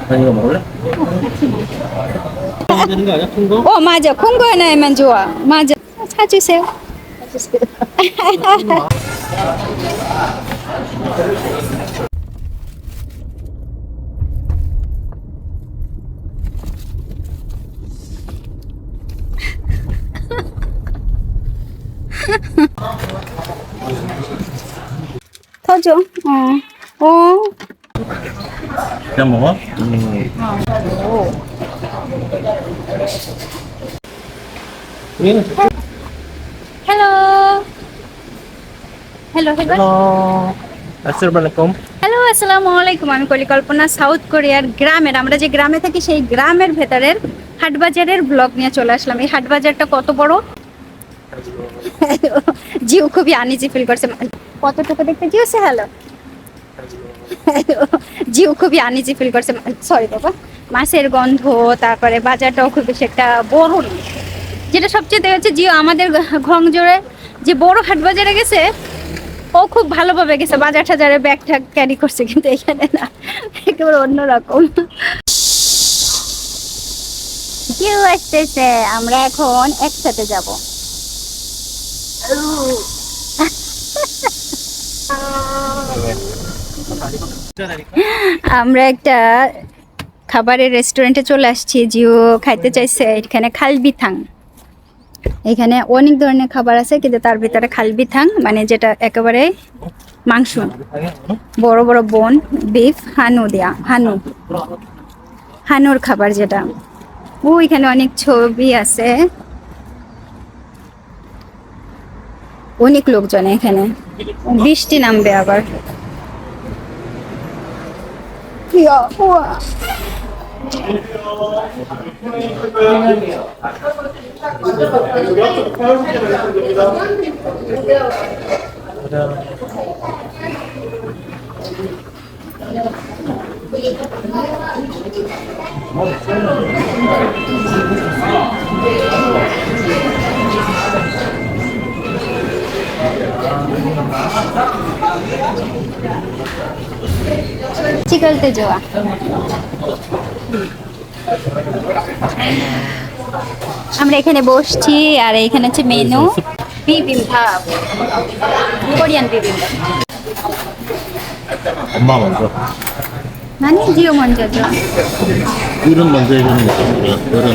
아니 이거 먹을래? 되는 거 아니야? 큰 거? 맞아. 큰 거 하나만 좋아. 맞아. 사주세요. 더 줘. 그냥 먹어? 얘는 저쪽. Hello. Hello, hello. Hello. Assalamualaikum. Hello, আসসালামু আলাইকুম। আমি পরিকল্পনা সাউথ কোরিয়ার গ্রামের, আমরা যে গ্রামে থাকি সেই গ্রামের ভেতরের হাটবাজারের ব্লগ নিয়ে চলে আসলাম। এই হাটবাজারটা কত বড়, জিও খুবই আনইজি ফিল করছে। কতটুকু দেখতে জিও সে হ্যালো, জিও খুবই আনইজি ফিল করছে। সরি বাবা। মাছের গন্ধ, তারপরে বাজারটাও খুব বেশি একটা বড় নেই। যেটা সবচেয়ে হচ্ছে জিও আমাদের ঘংজোরে যে বড় হাটবাজারে গেছে, ও খুব ভালোভাবে গেছে, বাজার টাজারে ব্যাগ ট্যাগ ক্যারি করছে, কিন্তু এখানে না, একেবারে অন্যরকম। কেউ আসতেছে, আমরা এখন একসাথে যাব। আমরা একটা খাবারের রেস্টুরেন্টে চলে আসছি। জিও খাইতে চাইছে এখানে খালবিথাং। এখানে অনেক ধরনের খাবার আছে, কিন্তু তার ভিতরে খালবিথাং মানে যেটা একেবারে মাংস, বড় বড় বোন বিফ হানু দেয়া, হানুর খাবার যেটা। এখানে অনেক ছবি আছে, অনেক লোকজন এখানে। বৃষ্টি নামবে আবার। চিকলতে যাওয়া। আমরা এখানে বসছি, আর এখানে হচ্ছে মেনু বিবিম্বাপ, কোরিয়ান বিবিম্বাপ। 엄마 먼저. 아니, 지호 먼저죠. 어른 먼저 해주는 거 같아요. 어른.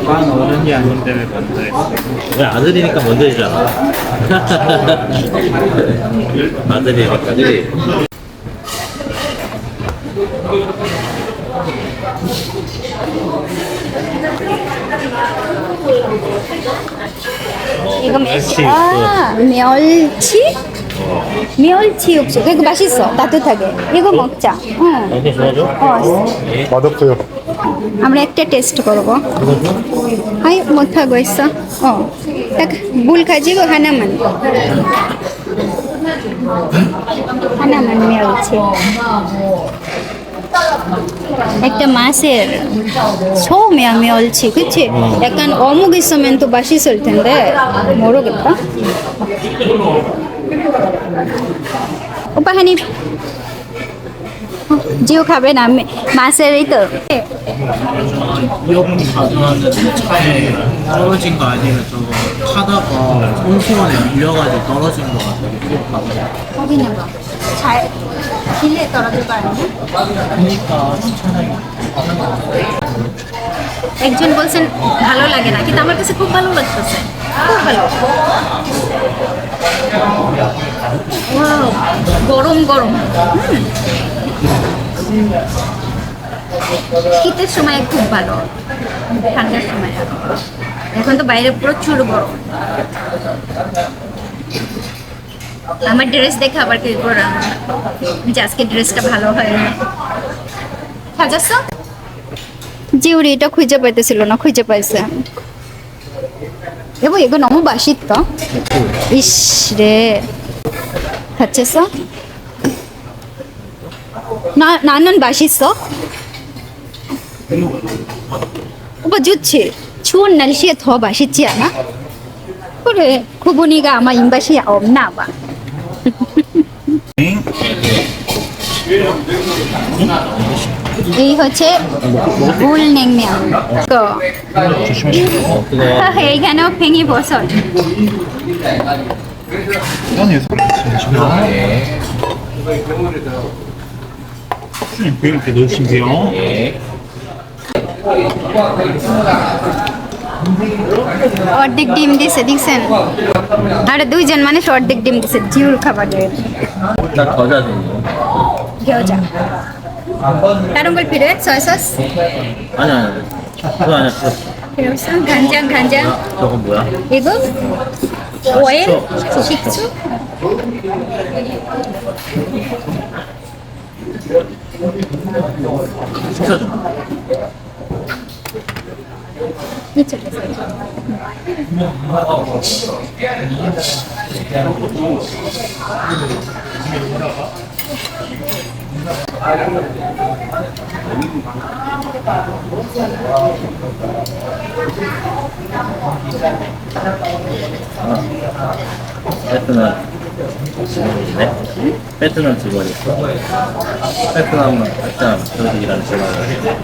난 어른이 아닌데 왜 먼저 했어? 왜 아들이니까 먼저 해주잖아. 아들이니까. 그지? 이거 멸치 멸치? 멸치 육수. 이거 맛있어. 따뜻하게. 이거 먹자. 응. 당신 좋아져? 맛없어요. আমরা একটা টেস্ট করব। হাই মোথা গইছ। 딱 물 가지고 하나만. 하나만 멸치. একটা 마셀 소면 멸치, 그치? 약간 어묵 있으면 또 맛있을 텐데 모르겠다. 오빠 한 입. 지우 খাবে না, 마셀이 또. 위협 가져왔는 차에 떨어진 거 아니면 저거 타다가 손수건에 밀려가지고 떨어진 거 같아요. 확인해봐. 잘 길에 떨어질 거 아니야? 그러니까 추천하기. একজন বলছেন ভালো লাগে না, কিন্তু আমার কাছে খুব ভালো লাগতেছে, খুব ভালো। ওয়াও, গরম গরম। শীতের সময় খুব ভালো, ঠান্ডার সময় এখন তো বাইরে প্রচুর গরম। আমার ড্রেস দেখে আবার কি করে যে আজকে ড্রেসটা ভালো হয় না। সাজাচ্ছ? জিউরি এটা খুঁজে পাইতেছিল না, খুঁজে পাইছে। এবং 이거 너무 맛있다. 이씨래. 다쳤어? 나는 맛있어? 오빠 좋지? 추운 날씨에 더 맛있지 않아? 그래, 구분이가 아마 입맛이 없나 봐. এই হচ্ছে ভুল নেংনিয়াম তো 뜨거워. এইখানেও ফেঙি বসন 시간에서 잠시만요. 수님 이렇게 넣으시면 예. অর্ধেক ডিম দিছে দেখছেন আর দুইজন মানুষ অর্ধেক ডিম দিছে জিউর খাবার 딱 겨자지. গেওজা 다른 걸 필요해? 소야 소스? 아니야. 그거 아니야. 필요 없어? 간장 간장 저건 뭐야? 이거? 오일? 식초? 시켜줘. 이쪽에서 베트남 직원이네. 베트남 직원이 있어. 베트남 조직이라는 직원이.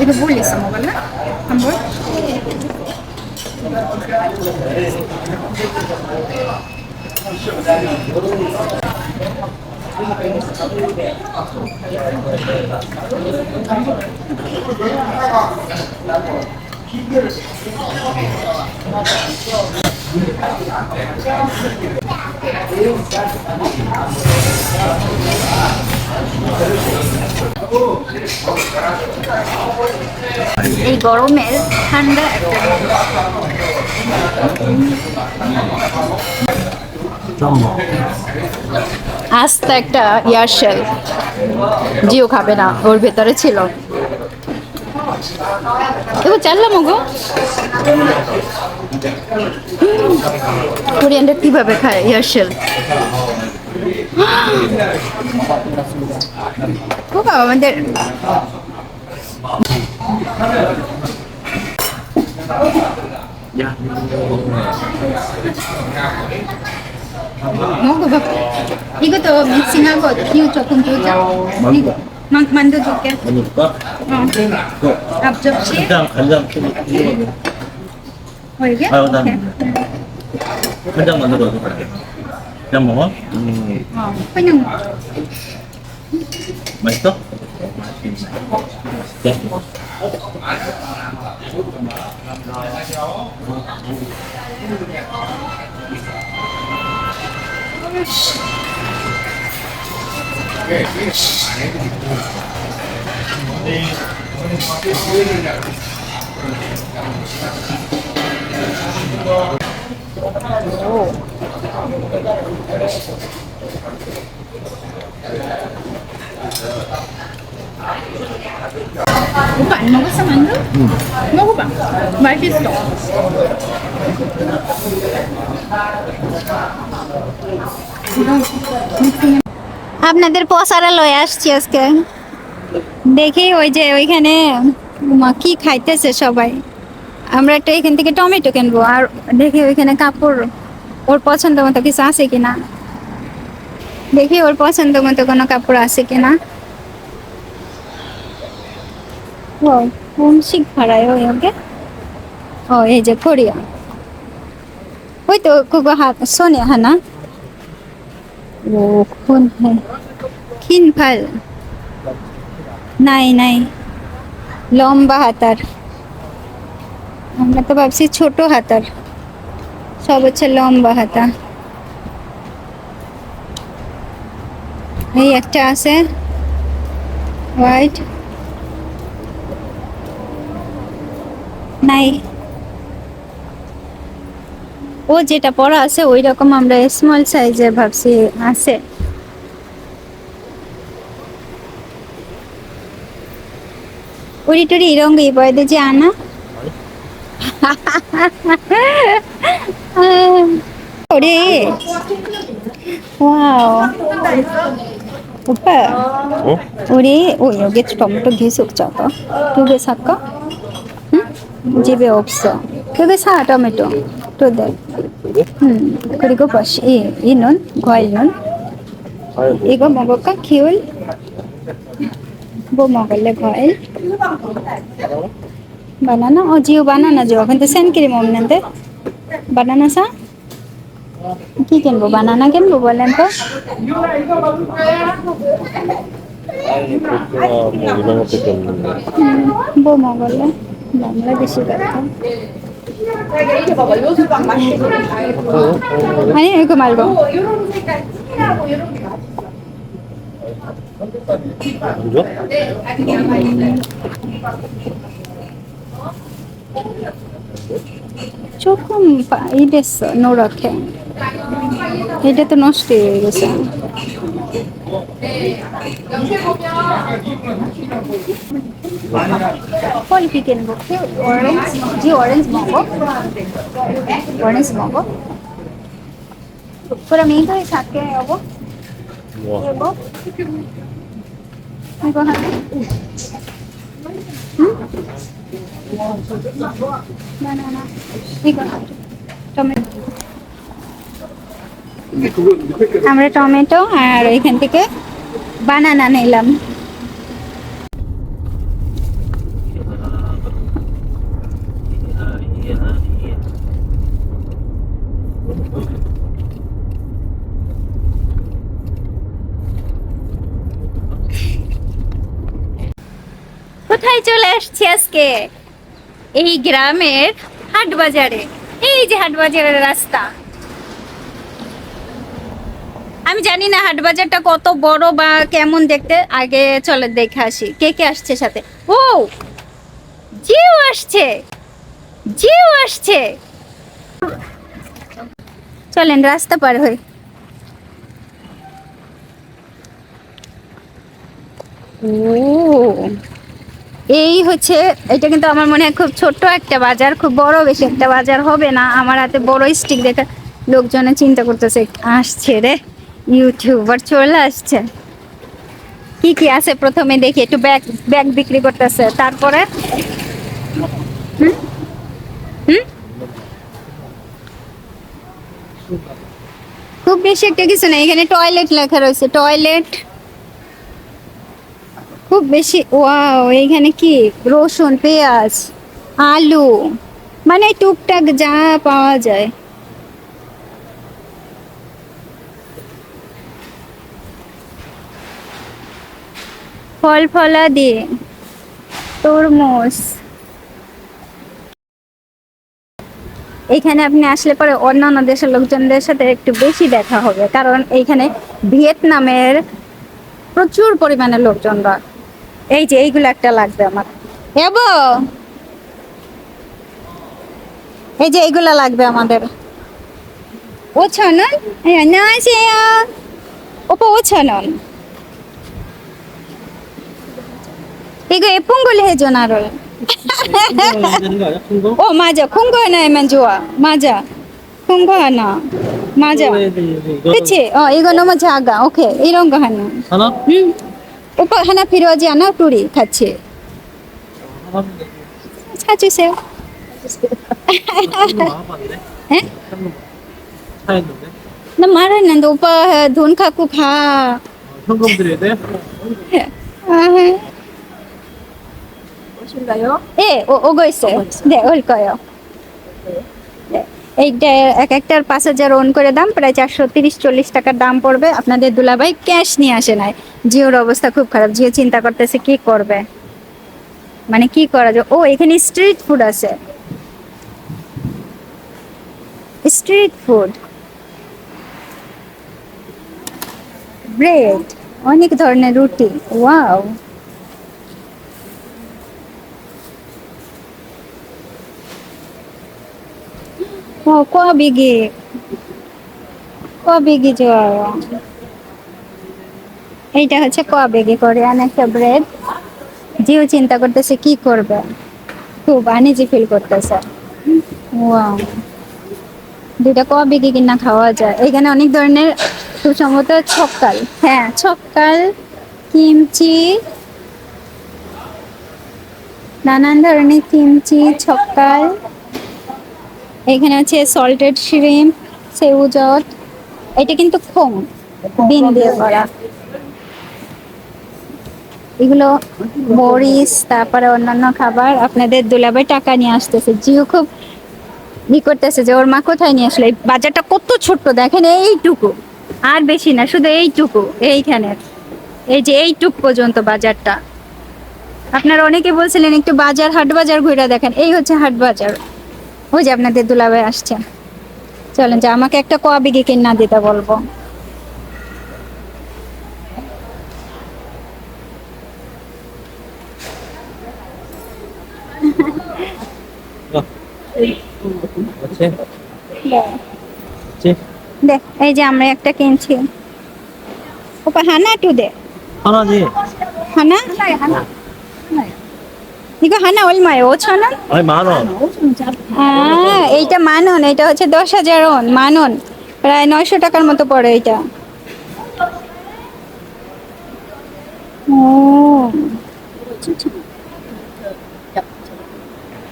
이거 뭘 있어 먹을래? 한 볼? এই গরমের ঠান্ডা একটা আস্তে একটা ইয়ারশেল জিও খাবে না ওর ভেতরে ছিল এবার চাললাম ওগো কোরিয়ানরা কিভাবে খায় ইয়ারশেল ও বাবা আমাদের 야. 먹어봐. 이것도 믹싱하고 기우 조금 주자. 이거 만두 줄게. 만두 줄까? 어. 그거 앞접시. 간장 좀 이게? 아유, 난- 오케이. 간장 만들어줘. 그냥 먹어? 그냥 맛있어? 네. 오빠 안 먹었어 만두? 먹어봐. 맛있어. আপনাদের পসারা লয়ে আসছি আজকে দেখি ওই যে ওইখানে কি খাইতেছে সবাই আমরা একটা এখান থেকে টমেটো কিনবো আর দেখি ওইখানে কাপড় ওর পছন্দ মতো কিছু আছে কিনা দেখি ওর পছন্দ মতো কোনো কাপড় আছে কিনা ও 음식 팔아요 여기? 이제 코리아 ওই তো 그거 손에 하나? 오 긴 팔 নাই লম্বা হাতার আমরা তো ভাবছি ছোট হাতার সব হচ্ছে লম্বা হাতা এই একটা আছে হোয়াইট নাই ও যেটা পরা আছে ওই রকম আমরা স্মল সাইজের ভাবছি আছে 우리 이런 거 입어야 되지 않아? 우리 와우 오빠, 어? 우리 여기 토마토 계속 잡아. 두 개 살까? 응? 집에 없어. 두 개 사, 토마토. 두 개. 그리고 버시, 이 눈, 과일 눈. 이거 먹을까? 키울? 뭐 먹을래, 과일? 바나나? 지우 바나나 줘. 근데 생크림 없는데? 바나나 사? কি কিনবো বানানা কিনবো বলেন তো 뭐 먹을래? বাংলাদেশি কথা 아니 이거 말고 이거? 조금 이랬어 노랗게 এটা তো নষ্ট হয়ে গেছে ফল কি কিনবো orange G orange 먹어 orange 먹어 그럼 이거 살게 여보 뭐? 여보 이거 하나 응? 바나나 이거 tomato আমরা টমেটো আর এখান থেকে বানানা নিলাম কোথায় চলে আসছি আজকে এই গ্রামের হাট বাজারে এই যে হাট বাজারের রাস্তা আমি জানি না হাট বাজারটা কত বড় বা কেমন দেখতে আগে চলে দেখে আসি কে কে আসছে সাথে ও জিও আসছে চলেন রাস্তা পার হই ও এই হচ্ছে এটা কিন্তু আমার মনে হয় খুব ছোট্ট একটা বাজার খুব বড় বেশি একটা বাজার হবে না আমার হাতে বড় স্টিক দেখে লোকজনে চিন্তা করতেছে আসছে রে ইউটিউবার চলে আসছে কি কি আছে প্রথমে দেখি একটু ব্যাগ ব্যাগ বিক্রি করতেছে তারপরে খুব বেশি একটা কিছু না এখানে টয়লেট লেখা রয়েছে টয়লেট খুব বেশি ওয়াও এইখানে কি রসুন পেঁয়াজ আলু মানে টুকটাক যা পাওয়া যায় ফল ফলাদি তরমুজ এইখানে আপনি আসলে পরে অন্যান্য দেশের লোকজনদের সাথে একটু বেশি দেখা হবে কারণ এইখানে ভিয়েতনামের প্রচুর পরিমাণে লোকজনরা এই যে এইগুলো একটা লাগবে আমার এবো এই যে এইগুলা লাগবে আমাদের 5,000원? 네, 안녕하세요. 오빠 5,000원. 이거 예쁜 걸로 해줘 나를. 되는 거 아니야? 큰 거? 맞아. 큰 거 하나만 좋아. 맞아. 큰 거 하나. 맞아. 이거 그치? 이거 너무 작아. 오케이. 이런 거 하나. 하나? 응. 오빠 하나 필요하지 않아? 둘이 같이. 하나 사주세요. 에? 차였는데? 나 말했는데 오빠 돈 갖고 가. 현금 드려야 돼? 오실까요? 예, 오고 있어요. 네, 올 거예요. 네. এইটা এক একটার 5,000 ওন করে দাম প্রায় 430-40 টাকার দাম পড়বে আপনাদের দুলাভাই ক্যাশ নিয়ে আসে নাই জিওর অবস্থা খুব খারাপ জিও চিন্তা করতেছে কি করবে মানে কি করা যায় এখানে স্ট্রিট ফুড আছে স্ট্রিট ফুড ব্রেড অনেক ধরনের রুটি ওয়াও কোয়াবিগি জোয়াও এইটা হচ্ছে কোয়াবিগি কোরিয়ান একটা ব্রেড জিও চিন্তা করতেছে কি করবে খুব আনইজি ফিল করতেছে ওয়াও দুইটা কবে কি কিনা খাওয়া যায়। এখানে অনেক ধরনের সুসম্মত ছক্কাল, হ্যাঁ ছক্কাল, কিমচি, নানান ধরনের কিমচি ছক্কাল। এখানে আছে সল্টেড শ্রিম্প, সেউজট, এটা কিন্তু খোং বিন দিয়ে করা। এগুলো মরিচ, তারপরে অন্যান্য খাবার। আপনাদের দুলাভাই টাকা নিয়ে আসতেছে, জিও খুব করতেছে যে ওর মা কোথায় নিয়ে আসলো। এই বাজারটা কত ছোট্ট দেখেন, এইটুকু, আর বেশি না, শুধু এইটুকু, এইখানে এই যে এইটুক পর্যন্ত বাজারটা। আপনারা অনেকে বলছিলেন একটু বাজার, হাট বাজার ঘুরে দেখেন, এই হচ্ছে হাট বাজার। ওই যে আপনাদের দুলাভাই আসছে, চলেন যে আমাকে একটা কোয়া বিঘি কিনা দিতে বলবো। আছে আছে দে, এই যে আমরা একটা কিনছি। ওপা হানা টু দে, 하나지 হানা 이거 하나 얼마예요? 5,000원? 아니 10,000원 এইটা মানন, এটা হচ্ছে 10,000 won, মানন প্রায় 900 টাকার মতো পড়ে এটা। ও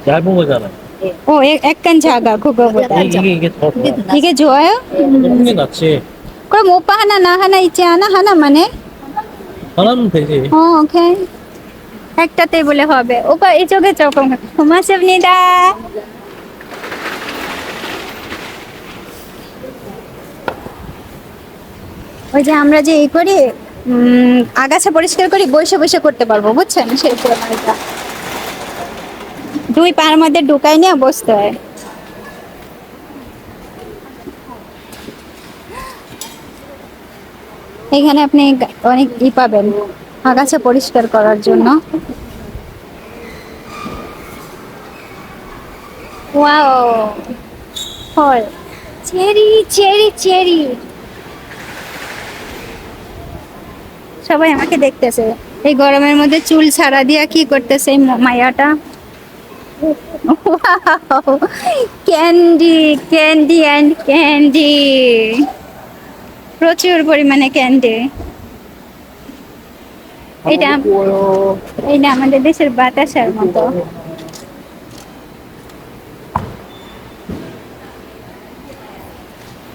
얇은 거잖아 오, 약간 작아 그거보다. 이게 더 좋아 이게 좋아요? 좁은 게 낫지 그럼 오빠 하나 나 하나 있지 않아? 하나만 해? 하나면 되지 오케이. একটা টেবিলে হবে। ওপা 이쪽에 조금 고맙습니다. ওই যে আমরা যে এই করি আগাছা পরিষ্কার করি, বসে বসে করতে পারবো, বুঝছেন? সেই এটা 2 পার মধ্যে ঢুকাই নিয়ে বসতে হয়। এখানে আপনি অনেক পাবেন আগাছা পরিষ্কার করার জন্য। ওয়াও, ফল, চেরি চেরি চেরি। সবাই আমাকে দেখতেছে এই গরমের মধ্যে চুল ছাড়া দিয়া কি করতেছে এই মায়াটা। ক্যান্ডি ক্যান্ডি অ্যান্ড ক্যান্ডি, প্রচুর পরিমাণে ক্যান্ডি। এটা এইটা আমাদের দেশের বাতাসার মতো।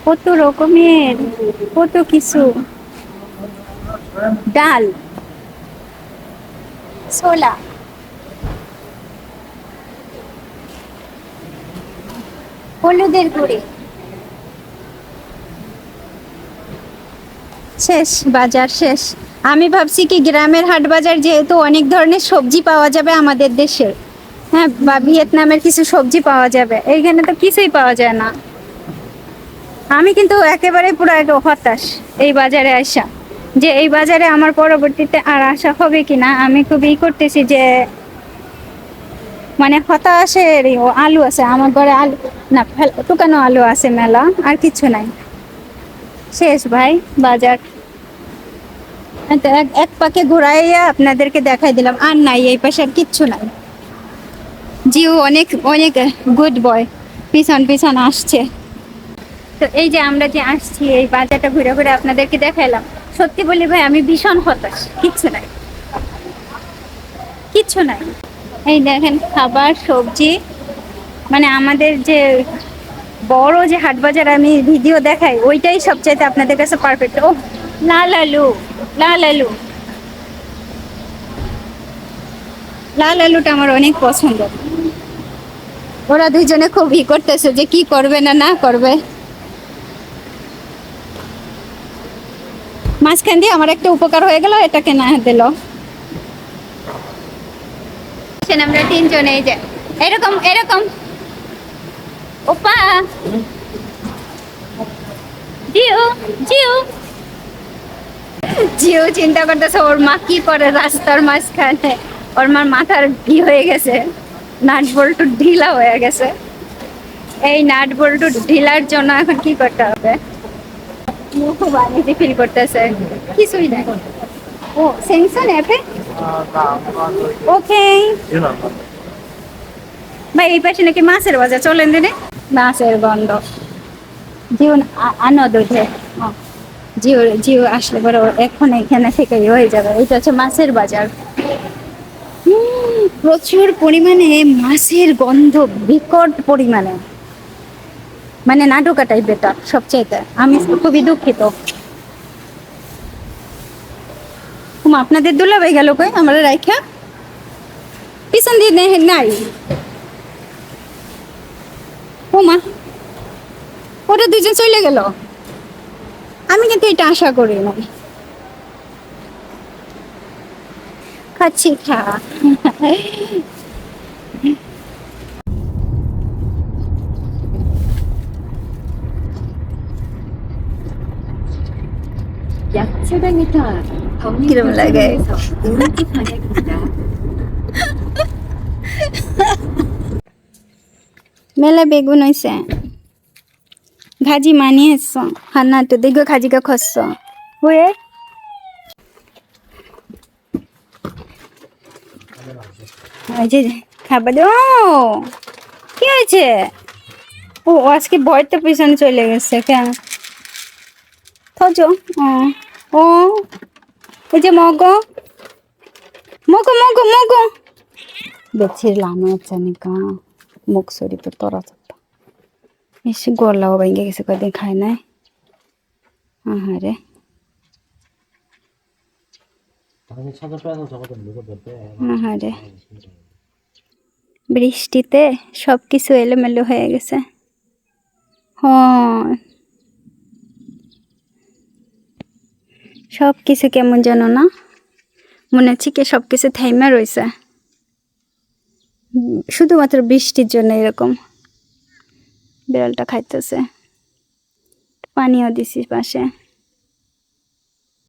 কত রকমের, কত কিছু, ডাল, ছোলা, হলুদের গুঁড়ি। শেষ, বাজার শেষ। আমি ভাবছি কি গ্রামের হাট বাজার যেহেতু অনেক ধরনের সবজি পাওয়া যাবে আমাদের দেশের, হ্যাঁ, বা ভিয়েতনামের কিছু সবজি পাওয়া যাবে, এইখানে তো কিছুই পাওয়া যায় না। আমি কিন্তু একেবারে পুরো হতাশ এই বাজারে আসা, যে এই বাজারে আমার পরবর্তীতে আর আসা হবে কিনা। আমি খুবই করতেছি যে মানে হতাশের। আলু আছে আমার ঘরে, আলু না টুকানো আলু আছে মেলা, আর কিছু নাই। শেষ ভাই বাজার। এক পাকে ঘুরাইয়া আপনাদেরকে দেখাই দিলাম, আর নাই এই পাশে আর কিচ্ছু নাই। জিও অনেক অনেক গুড বয়, পিছন পিছন আসছে। তো এই যে আমরা যে আসছি এই বাজারটা ঘুরে ঘুরে আপনাদেরকে দেখাইলাম। সত্যি বলি ভাই আমি ভীষণ হতাশ, কিচ্ছু নাই, কিচ্ছু নাই। এই দেখেন খাবার, সবজি, মানে আমাদের যে বড় যে হাট বাজার আমি ভিডিও দেখাই ওইটাই সবচাইতে আপনাদের কাছে পারফেক্ট। ও লাল আলু, লাল আলু, লাল আলুটা আমার অনেক পছন্দ। ওরা দুইজনে খুব করতেছে যে কি করবে না না করবে। মাঝখান দিয়ে আমার একটা উপকার হয়ে গেল, এটাকে না দিল। আমরা তিনজনে এই যে এরকম এরকম। ওপা জিও জিও জিও চিন্তা করতেছে ওর মা কি করে রাস্তার মাঝখানে। ওর মার মাথার হয়ে গেছে, নাট বল্টু ঢিলা হয়ে গেছে। এই নাট বল্টু ঢিলার জন্য এখন কি করতে হবে। খুব আনইজি ফিল করতেছে, কিছুই নাই। ও সেনশন অ্যাপে ওকে ভাই। এই পাশে নাকি মাছের বাজার, চলেন দিনে মাছের গন্ধ। জিও আনন্দ উঠে জিও জিও আসলে পরে এখন এখানে থেকে হয়ে যাবে। এটা হচ্ছে মাছের বাজার। প্রচুর পরিমাণে মাছের গন্ধ, বিকট পরিমাণে, মানে নাটকা টাইপের এটা সবচেয়ে। আমি খুবই দুঃখিত। আপনাদের দুলাভাই গেল কই আমরা রাইখা? পিছন দিয়ে নাই। ওমা, ওরা দুজন চলে গেল। আমি কিন্তু এটা আশা করি নাই। খাচ্ছি খা। 약 700m 앞 기름 나게. 덕립에서 오른쪽 방향입니다. মেলা বেগুন হয়েছে। ঘাজি মানিয়েছ হান্না তো দেখো খাজিকা খসছ হয়ে এই যে খাবার ও কি হয়েছে? ও আজকে বয়টা পিছনে চলে গেছে কেন? থজো ও এই যে মগো মগো মগো মগো বেছির লানো চানিকা মুখ সরি পর তোরা চাপা এসে গলাও ভেঙে গেছে, কদিন খায় নাই। আহারে আহারে বৃষ্টিতে সবকিছু এলোমেলো হয়ে গেছে। হ্যাঁ সবকিছু কেমন জানো না, মনে হচ্ছে কি সবকিছু থেমে রয়েছে শুধুমাত্র বৃষ্টির জন্য। এরকম বিড়ালটা খাইতেছে, পানিও দিছি পাশে।